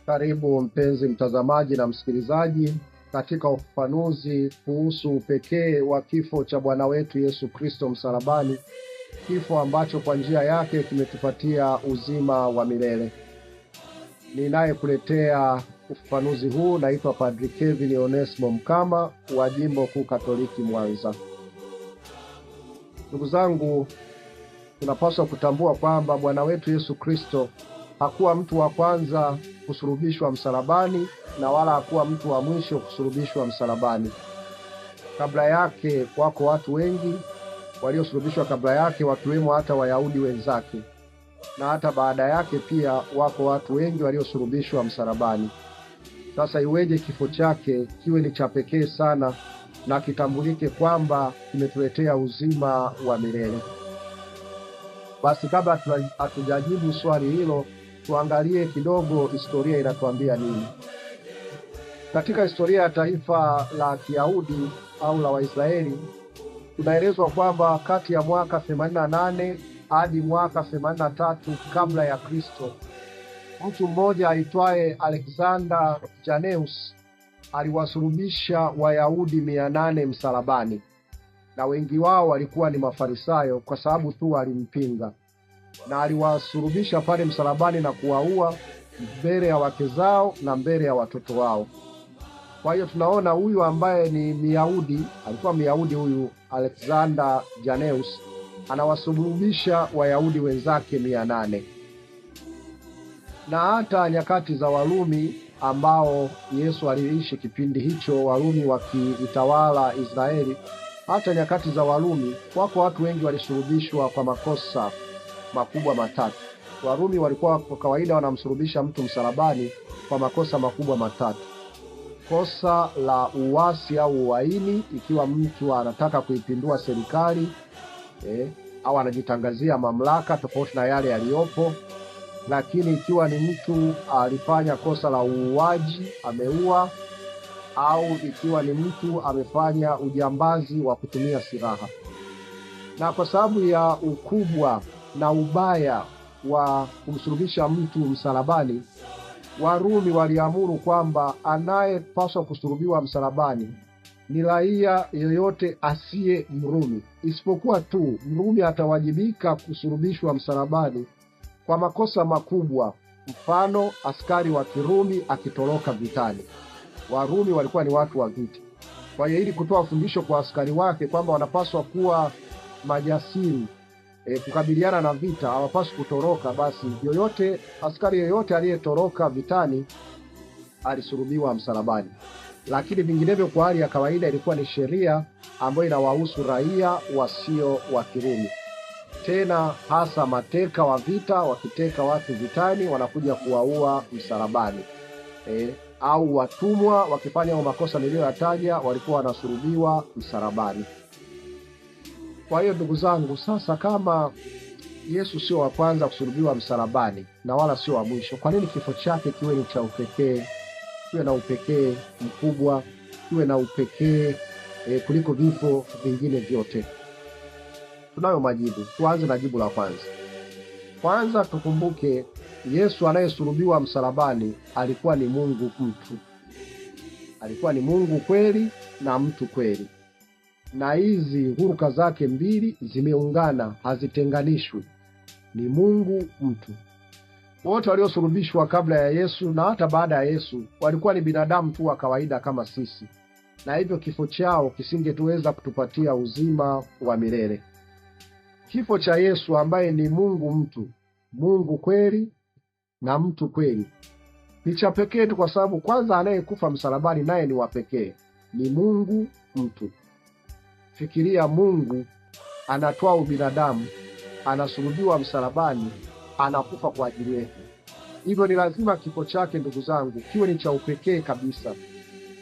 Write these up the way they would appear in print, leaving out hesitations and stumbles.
Karibu mpenzi mtazamaji na msikilizaji katika ufafanuzi kuhusu upekee wa kifo cha Bwana wetu Yesu Kristo msalabani, kifo ambacho kwa njia yake kimetupatia uzima wa milele. Ninayekuletea ufafanuzi huu naitwa Padri Kevin Onesmo Mkama wa Jimbo Kuu Katoliki Mwanza. Ndugu zangu, tunapaswa kutambua kwamba Bwana wetu Yesu Kristo hakuwa mtu wa kwanza kusulubishwa msalabani na wala hakuwa mtu wa mwisho kusulubishwa msalabani. Kabla yake wako watu wengi waliosulubishwa kabla yake, wakiwemo hata Wayahudi wenzake, na hata baada yake pia wako watu wengi waliosulubishwa msalabani. Sasa iweje kifo chake kiwe ni cha pekee sana na kitambulike kwamba kimetuletea uzima wa milele? Basi kabla hatujajibu swali hilo, tuangalie kidogo historia inatuambia nini. Katika historia ya taifa la Kiyahudi au la Waisraeli, tunaelezwa kwamba kati ya mwaka 88 hadi mwaka 83 kabla ya Kristo, mtu mmoja aitwaye Alexander Janneus aliwasulubisha Wayahudi 800 msalabani, na wengi wao walikuwa ni Mafarisayo kwa sababu tu walimpinga, na aliwasulubisha pale msalabani na kuwaua mbele ya wake zao na mbele ya watoto wao. Kwa hiyo tunaona huyu ambaye ni Myahudi, alikuwa Myahudi huyu Alexander Janneus, anawasulubisha Wayahudi wenzake 800. Na hata nyakati za Warumi ambao Yesu aliishi kipindi hicho, Warumi wakiitawala Israeli, hata nyakati za Warumi wako watu wengi walisulubishwa kwa makosa makubwa matatu. Warumi walikuwa kwa kawaida wanamsulubisha mtu msalabani kwa makosa makubwa matatu. Kosa la uasi au uhaini, ikiwa mtu anataka kuipindua serikali au anajitangazia mamlaka tofauti na yale yaliyopo. Lakini ikiwa ni mtu alifanya kosa la uuaji, ameua, au ikiwa ni mtu amefanya ujambazi wa kutumia silaha. Na kwa sababu ya ukubwa na ubaya wa kumsulubisha mtu msalabani, Warumi waliamuru kwamba anayepaswa kusulubiwa msalabani ni raia yoyote asiye Mrumi, isipokuwa tu Mrumi atawajibika kusulubishwa msalabani kwa makosa makubwa, mfano askari wa Kirumi akitoroka vitani. Warumi walikuwa ni watu wa vita. Kwa hiyo ili kutoa fundisho kwa askari wake kwamba wanapaswa kuwa majasiri kukabiliana na vita, hawapaswi kutoroka, basi askari yoyote aliyetoroka vitani alisulubiwa msalabani. Lakini vinginevyo kwa hali ya kawaida ilikuwa ni sheria ambayo inawahusu raia wasio wa Kirumi. Tena hasa mateka wa vita, wakiteka watu vitani wanakuja kuwaua msalabani. Au watumwa wakifanya makosa niliyoyataja walikuwa wanasulubiwa msalabani. Kwa hiyo ndugu zangu, sasa kama Yesu sio wa kwanza kusulubiwa msalabani na wala sio wa mwisho, kwa nini kifo chake kiwe ni cha upekee, kiwe na upekee mkubwa, kiwe na upekee kuliko vifo vingine vyote? Tunayo majibu. Tuanze na jibu la kwanza. Kwanza tukumbuke, Yesu anayesulubiwa msalabani alikuwa ni Mungu mtu. Alikuwa ni Mungu kweli na mtu kweli. Na hizi huruka zake mbili zimeungana, hazitenganishwi. Ni Mungu mtu. Wote waliosulubishwa kabla ya Yesu na hata baada ya Yesu walikuwa ni binadamu tu wa kawaida kama sisi, na hivyo kifo chao kisingetuweza kutupatia uzima wa milele. Kifo cha Yesu ambaye ni Mungu mtu, Mungu kweli na mtu kweli, ni cha pekee tu kwa sababu kwanza anayekufa msalabani naye ni wa pekee, ni Mungu mtu. Fikiria, Mungu anatoa ubinadamu, anasulubiwa msalabani, anakufa kwa ajili yetu. Hivyo ni lazima kifo chake, ndugu zangu, kiwe ni cha upekee kabisa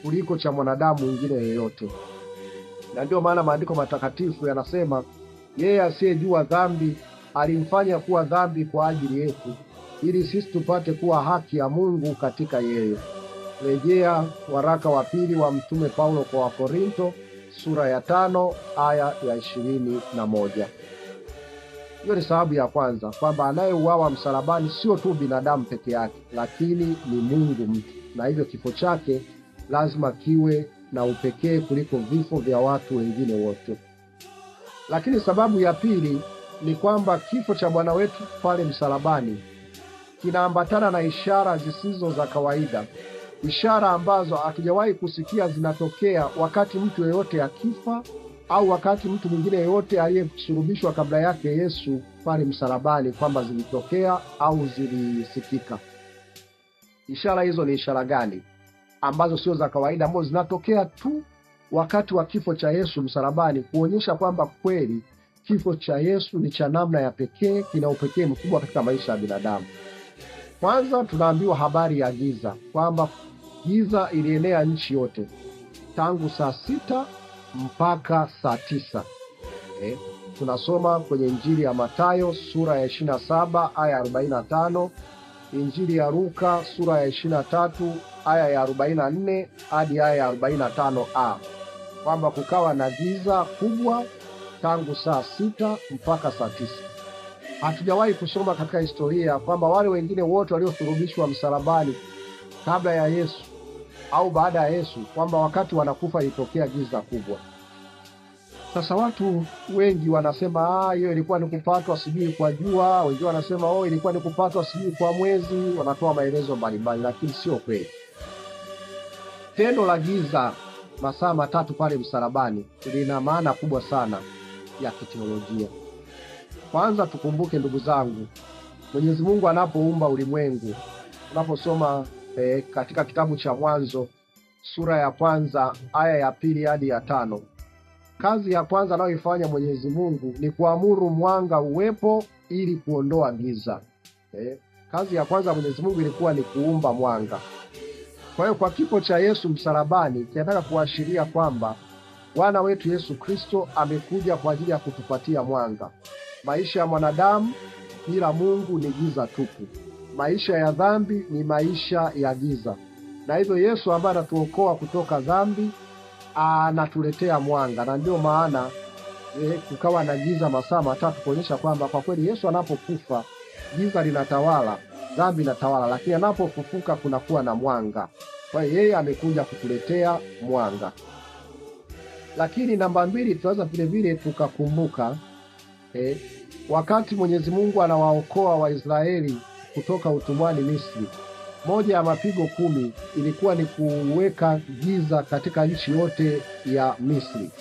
kuliko cha mwanadamu mwingine yeyote. Na ndio maana maandiko matakatifu yanasema, yeye asiyejua dhambi alimfanya kuwa dhambi kwa ajili yetu, ili sisi tupate kuwa haki ya Mungu katika yeye. Rejea waraka wa pili wa Mtume Paulo kwa Wakorinto sura ya 5 aya ya 21. Hiyo ni sababu ya kwanza, kwamba anayeuawa msalabani sio tu binadamu peke yake, lakini ni Mungu mtu, na hivyo kifo chake lazima kiwe na upekee kuliko vifo vya watu wengine wote. Lakini sababu ya pili ni kwamba kifo cha Bwana wetu pale msalabani kinaambatana na ishara zisizo za kawaida, ishara ambazo hatujawahi kusikia zinatokea wakati mtu yeyote akifa au wakati mtu mwingine yeyote aliyesulubishwa kabla yake Yesu pale msalabani, kwamba zilitokea au zilisikika. Ishara hizo ni ishara gani ambazo sio za kawaida, ambazo zinatokea tu wakati wa kifo cha Yesu msalabani, kuonyesha kwamba kweli kifo cha Yesu ni cha namna ya pekee, kina upekee mkubwa katika maisha ya binadamu. Kwanza tunaambiwa habari ya giza, kwamba giza ilienea nchi yote tangu saa 6 mpaka saa 9. Tunasoma kwenye Injili ya Mathayo sura ya 27 aya 45, Injili ya Luka sura ya 23 aya ya 44 hadi aya ya 45a, kwamba kukawa na giza kubwa tangu saa 6 mpaka saa 9. Hatujawahi kusoma katika historia kwamba wale wengine wote waliosulubishwa msalabani kabla ya Yesu au baada ya Yesu, kwamba wakati wanakufa ilitokea giza kubwa. Sasa watu wengi wanasema hiyo ilikuwa ni kupatwa sijui kwa jua, wengine wanasema ilikuwa ni kupatwa sijui kwa mwezi, wanatoa maelezo mbalimbali, lakini sio kweli. Tendo la giza masaa 3 pale msalabani lina maana kubwa sana ya kiteolojia. Kwanza tukumbuke, ndugu zangu, Mwenyezi Mungu anapoumba ulimwengu, unaposoma katika kitabu cha Mwanzo sura ya 1 aya ya 2 hadi ya 5, kazi ya kwanza anayoifanya Mwenyezi Mungu ni kuamuru mwanga uwepo ili kuondoa giza. Kazi ya kwanza Mwenyezi Mungu ilikuwa ni kuumba mwanga. Kwa hiyo kwa kifo cha Yesu msalabani kinataka kuashiria kwamba Bwana wetu Yesu Kristo amekuja kwa ajili ya kutupatia mwanga. Maisha ya mwanadamu bila Mungu ni giza tupu. Maisha ya dhambi ni maisha ya giza. Na hivyo Yesu ambaye anatuokoa kutoka dhambi anatuletea mwanga, na ndio maana kukawa na giza masaa 3, kuonyesha kwamba kwa kweli Yesu anapokufa giza linatawala, dhambi inatawala, lakini anapofufuka kunakuwa na mwanga. Kwa hiyo yeye amekuja kutuletea mwanga. Lakini namba 2, tunaweza vile vile tukakumbuka wakati Mwenyezi Mungu anawaokoa Waisraeli kutoka utumwani Misri, moja ya mapigo 10 ilikuwa ni kuweka giza katika nchi yote ya Misri.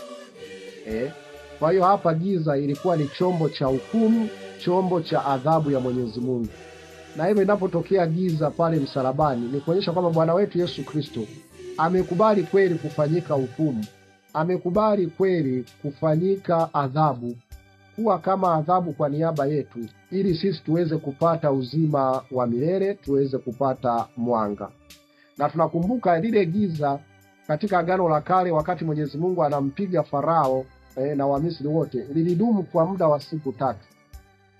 Kwa hiyo hapa giza ilikuwa ni chombo cha hukumu, chombo cha adhabu ya Mwenyezi Mungu. Na hivyo inapotokea giza pale msalabani ni kuonyesha kwamba Bwana wetu Yesu Kristo amekubali kweli kufanyika hukumu, amekubali kweli kufanyika adhabu, kuwa kama adhabu kwa niaba yetu, ili sisi tuweze kupata uzima wa milele, tuweze kupata mwanga. Na tunakumbuka lile giza katika Agano la Kale, wakati Mwenyezi Mungu anampiga Farao na Wamisri wote, lilidumu kwa muda wa siku 3.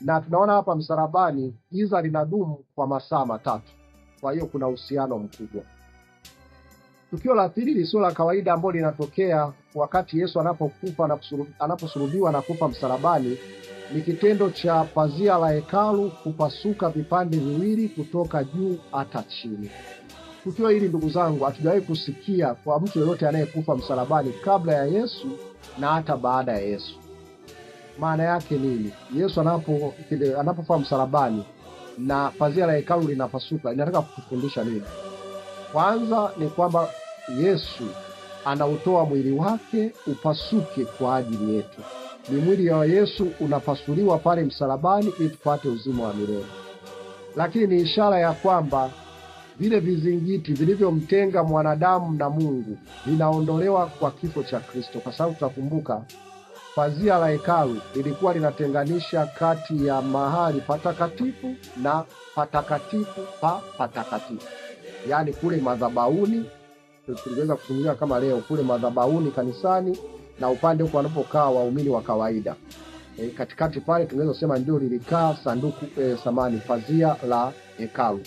Na tunaona hapa msalabani giza linadumu kwa masaa 3. Kwa hiyo kuna uhusiano mkubwa. Tukio la pili lisilo la kawaida ambalo linatokea wakati Yesu anapokufa, anaposulubiwa na kufa msalabani, ni kitendo cha pazia la hekalu kupasuka vipande viwili kutoka juu hata chini. Tukio hili, ndugu zangu, hatujawahi kusikia kwa mtu yeyote anayekufa msalabani kabla ya Yesu na hata baada ya Yesu. Maana yake nini? Yesu anapofa msalabani na pazia la hekalu linapasuka, inataka kutufundisha nini? Kwanza ni kwamba Yesu anautoa mwili wake upasuke kwa ajili yetu. Ni mwili wa Yesu unapasuliwa pale msalabani ili tupate uzima wa milele. Lakini ni ishara ya kwamba vile vizingiti vilivyomtenga mwanadamu na Mungu vinaondolewa kwa kifo cha Kristo, kwa sababu tutakumbuka pazia la hekalu lilikuwa linatenganisha kati ya mahali patakatifu na patakatifu pa patakatifu. Yaani kule madhabahuni, tuliweza kutumia kama leo kule madhabahuni kanisani, na upande huko wanapokaa waumini wa kawaida. Katikati pale tunaweza kusema ndio lilikaa sanduku pazia la hekalu.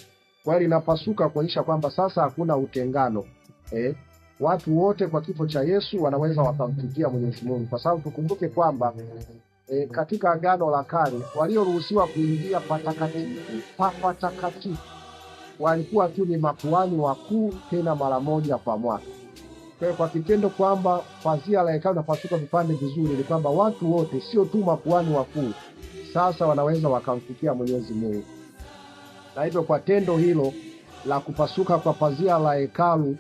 Kwa hiyo linapasuka kuonyesha kwamba sasa hakuna utengano. Watu wote kwa kifo cha Yesu wanaweza wakamfikia Mwenyezi Mungu, kwa sababu tukumbuke kwamba katika Agano la Kale walioruhusiwa kuingia patakatifu walikuwa tu ni makuhani wakuu, tena mara moja kwa mwaka. Kwa kitendo kwamba pazia la hekalu linapasuka vipande vizuri, ni kwamba watu wote, sio tu makuhani wakuu, sasa wanaweza wakamfikia Mwenyezi Mungu. Na hivyo kwa tendo hilo la kupasuka kwa pazia la hekalu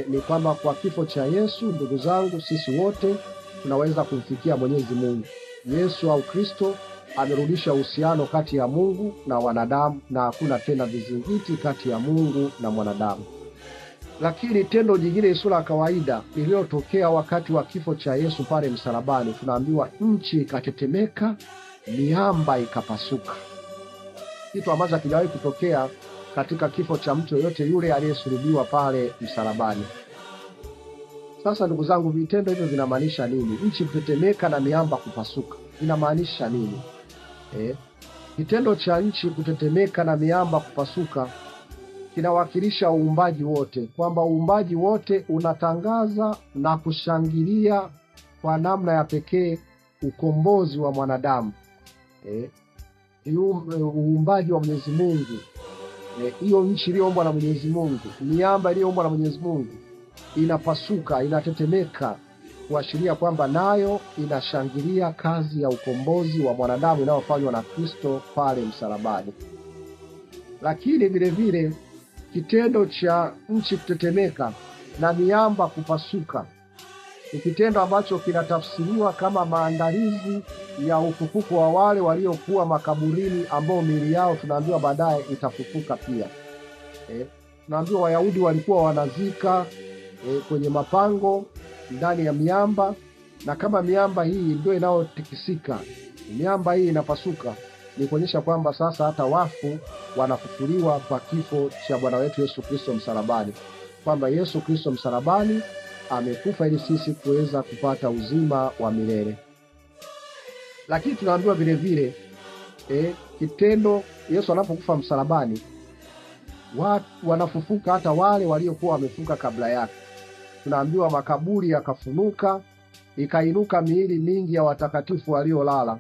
ni kwamba kwa kifo cha Yesu, ndugu zangu, sisi wote tunaweza kumfikia Mwenyezi Mungu. Yesu au Kristo amerudisha uhusiano kati ya Mungu na wanadamu, na hakuna tena vizingiti kati ya Mungu na mwanadamu. Lakini tendo jingine lisilo la kawaida lililotokea wakati wa kifo cha Yesu pale msalabani, tunaambiwa nchi ikatetemeka, miamba ikapasuka. Kitu ambacho hakijawahi kutokea katika kifo cha mtu yoyote yule aliyesulubiwa pale msalabani. Sasa ndugu zangu, vitendo hivyo vinamaanisha nini? Nchi kutetemeka na miamba kupasuka inamaanisha nini? Kitendo cha nchi kutetemeka na miamba kupasuka kinawakilisha uumbaji wote, kwamba uumbaji wote unatangaza na kushangilia kwa namna ya pekee ukombozi wa mwanadamu. Uumbaji wa Mwenyezi Mungu, hiyo nchi iliyoombwa na Mwenyezi Mungu, miamba iliyoombwa na Mwenyezi Mungu inapasuka, inatetemeka, kuashiria kwamba nayo inashangilia kazi ya ukombozi wa mwanadamu inayofanywa na Kristo pale msalabani. Lakini vile vile kitendo cha nchi kutetemeka na miamba kupasuka ni kitendo ambacho kinatafsiriwa kama maandalizi ya ufufuko wa wale waliokuwa makaburini, ambao miili yao tunaambiwa baadaye itafufuka pia. Tunaambiwa Wayahudi walikuwa wanazika kwenye mapango ndani ya miamba, na kama miamba hii ndio inayotikisika, miamba hii inapasuka, ni kuonyesha kwamba sasa hata wafu wanafufuliwa kwa kifo cha Bwana wetu Yesu Kristo msalabani, kwamba Yesu Kristo msalabani amekufa ili sisi kuweza kupata uzima wa milele. Lakini tunaambiwa vile vile kitendo Yesu anapokufa msalabani, watu wanafufuka, hata wale waliokuwa wamefuka kabla yake. Tunaambiwa makaburi yakafunuka, ikainuka miili mingi ya watakatifu waliolala,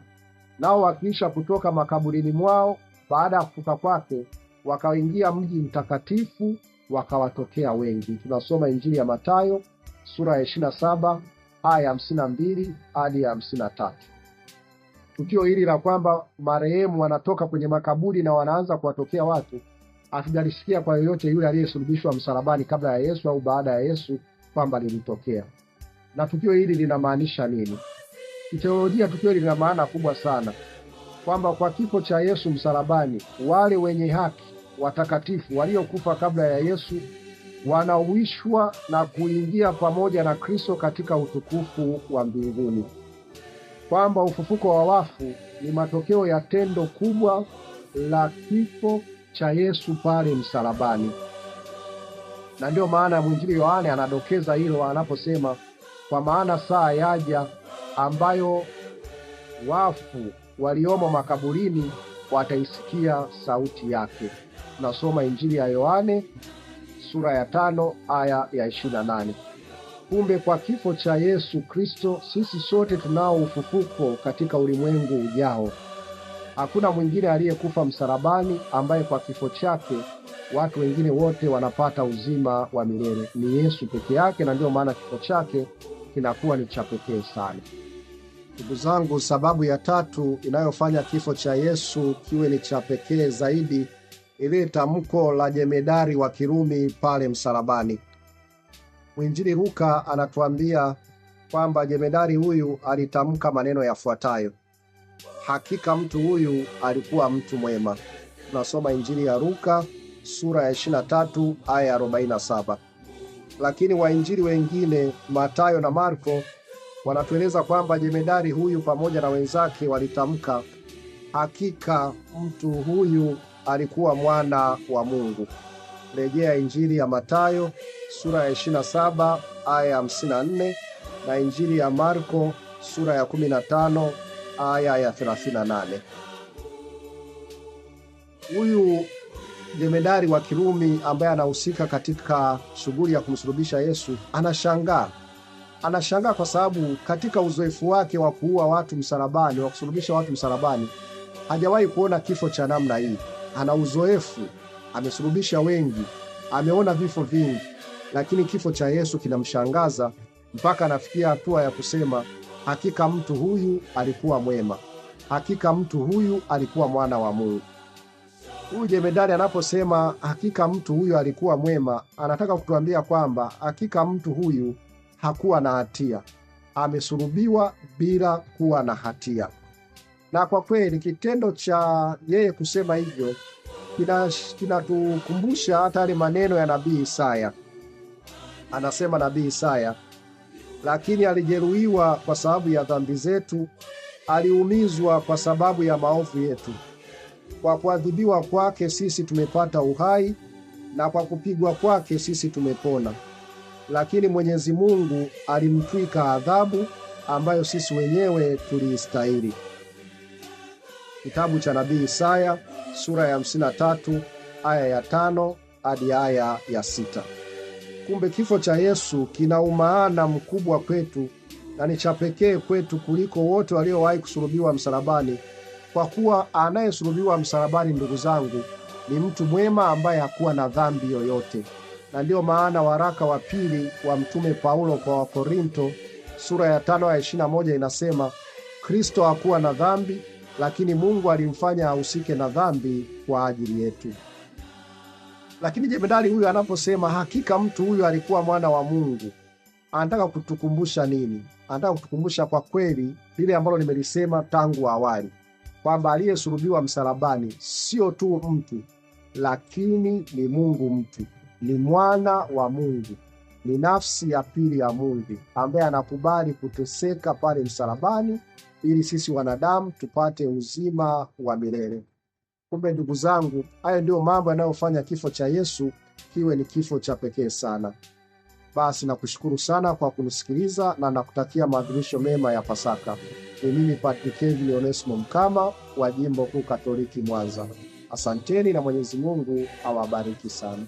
nao wakiisha kutoka makaburini mwao baada ya kufuka kwake, wakaingia mji mtakatifu, wakawatokea wengi. Tunasoma Injili ya Mathayo sura ya 27 aya 52 hadi 53. Tukio hili la kwamba marehemu wanatoka kwenye makaburi na wanaanza kuwatokea watu, hatujalisikia kwa yoyote yule aliyesulubishwa msalabani kabla ya Yesu au baada ya Yesu kwamba lilitokea. Na tukio hili linamaanisha nini? Kiteolojia, tukio hili lina maana kubwa sana, kwamba kwa kifo cha Yesu msalabani, wale wenye haki watakatifu waliokufa kabla ya Yesu wanauishwa na kuingia pamoja na Kristo katika utukufu wa mbinguni, kwamba ufufuko wa wafu ni matokeo ya tendo kubwa la kifo cha Yesu pale msalabani. Na ndio maana mwinjili Yohane anadokeza hilo anaposema, kwa maana saa yaja ambayo wafu waliomo makaburini wataisikia sauti yake. Tunasoma Injili ya Yohane sura ya 5 aya ya 28. Kumbe kwa kifo cha Yesu Kristo sisi sote tunao ufufuko katika ulimwengu ujao. Hakuna mwingine aliyekufa msalabani ambaye kwa kifo chake watu wengine wote wanapata uzima wa milele. Ni Yesu peke yake, na ndio maana kifo chake kinakuwa ni cha pekee sana. Ndugu zangu, sababu ya tatu inayofanya kifo cha Yesu kiwe ni cha pekee zaidi, ile tamko la jemedari wa Kirumi pale msalabani. Mwinjili Luka anatuambia kwamba jemedari huyu alitamka maneno yafuatayo: hakika mtu huyu alikuwa mtu mwema. Tunasoma Injili ya Luka sura ya 23 aya 47. Lakini wainjili wengine Mathayo na Marko wanatueleza kwamba jemedari huyu pamoja na wenzake walitamka, hakika mtu huyu alikuwa mwana wa Mungu. Rejea Injili ya Mathayo sura ya 27 aya 54 na Injili ya Marko sura ya 15 aya ya 38. Huyu jemedari wa Kirumi ambaye anahusika katika shughuli ya kumsulubisha Yesu anashangaa, anashangaa kwa sababu katika uzoefu wake wa kuua watu msalabani, wa kusulubisha watu msalabani, hajawahi kuona kifo cha namna hii. Ana uzoefu, amesulubisha wengi, ameona vifo vingi, lakini kifo cha Yesu kinamshangaza mpaka anafikia hatua ya kusema hakika mtu huyu alikuwa mwema, hakika mtu huyu alikuwa mwana wa Mungu. Huyu jemedari anaposema hakika mtu huyu alikuwa mwema, anataka kutuambia kwamba hakika mtu huyu hakuwa na hatia, amesulubiwa bila kuwa na hatia. Na kwa kweli kitendo cha yeye kusema hivyo kinatukumbusha hata yale maneno ya nabii Isaya. Anasema nabii Isaya, lakini alijeruhiwa kwa sababu ya dhambi zetu, aliumizwa kwa sababu ya maovu yetu. Kwa kuadhibiwa kwake sisi tumepata uhai, na kwa kupigwa kwake sisi tumepona. Lakini Mwenyezi Mungu alimtwika adhabu ambayo sisi wenyewe tuliistahili. Kitabu cha nabii Isaya sura ya 53 aya ya 5 hadi aya ya 6. Kumbe kifo cha Yesu kina umaana mkubwa kwetu na ni cha pekee kwetu kuliko wote waliowahi kusulubiwa msalabani, kwa kuwa anayesulubiwa msalabani, ndugu zangu, ni mtu mwema ambaye hakuwa na dhambi yoyote. Na ndiyo maana waraka wa pili wa Mtume Paulo kwa Wakorinto sura ya 5 aya 21 inasema, Kristo hakuwa na dhambi, lakini Mungu alimfanya ahusike na dhambi kwa ajili yetu. Lakini jemedari huyu anaposema hakika mtu huyu alikuwa mwana wa Mungu, anataka kutukumbusha nini? Anataka kutukumbusha kwa kweli lile ambalo nimelisema tangu awali, kwamba aliyesulubiwa msalabani sio tu mtu, lakini ni Mungu mtu, ni mwana wa Mungu, ni nafsi ya pili ya Mungu ambaye anakubali kuteseka pale msalabani ili sisi wanadamu tupate uzima wa milele. Kumbe ndugu zangu, haya ndio mambo yanayofanya kifo cha Yesu kiwe ni kifo cha pekee sana. Basi nakushukuru sana kwa kunisikiliza na nakutakia maadhimisho mema ya Pasaka. Ni mimi Padre Kevin Onesmo Mkama wa Jimbo Kuu Katoliki Mwanza. Asanteni na Mwenyezi Mungu awabariki sana.